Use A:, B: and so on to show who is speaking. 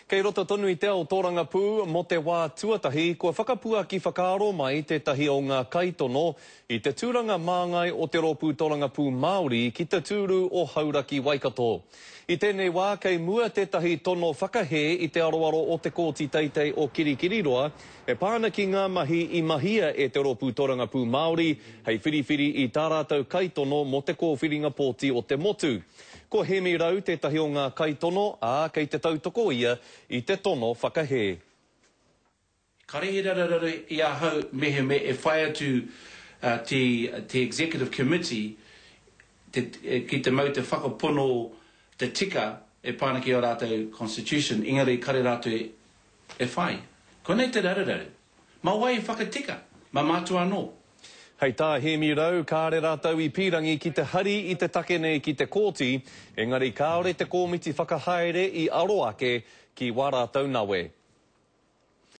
A: Kei roto tonu I te ao tōrangapū mo te wā tuatahi, kua whakapua ki whakaaro mai te tahi o ngā kaitono I te tūranga māngai o te rōpū tōrangapū Māori ki te tūru o Hauraki Waikato. I tēnei wā kei mua te tahi tono whakahe I te aroaro o te kōti teitei o Kirikiriroa, e pāna ki ngā mahi I mahia e te rōpū tōrangapū Māori, hei whiriwhiri I tā rātou kaitono mo te kōwhiringa pōti o te motu. Ko hemi rau te tahi o ngā kaitono, kei te tautoko ia I te tono whakahe.
B: Karehirarara I a hau mehe me e whai atu te Executive Committee ki te mau te whakapono te tika e pāna ki o rātou Constitution, ingari kare rātou e whai. Ko nei te rararau. Ma wai whakatika, ma mātua anō.
A: Hei tā hemi rau, kāre rātou I pīrangi ki te hari I te take nei ki te kōti, engari kāore te kōmiti whakahaere I aro ake ki wā rātou nawe.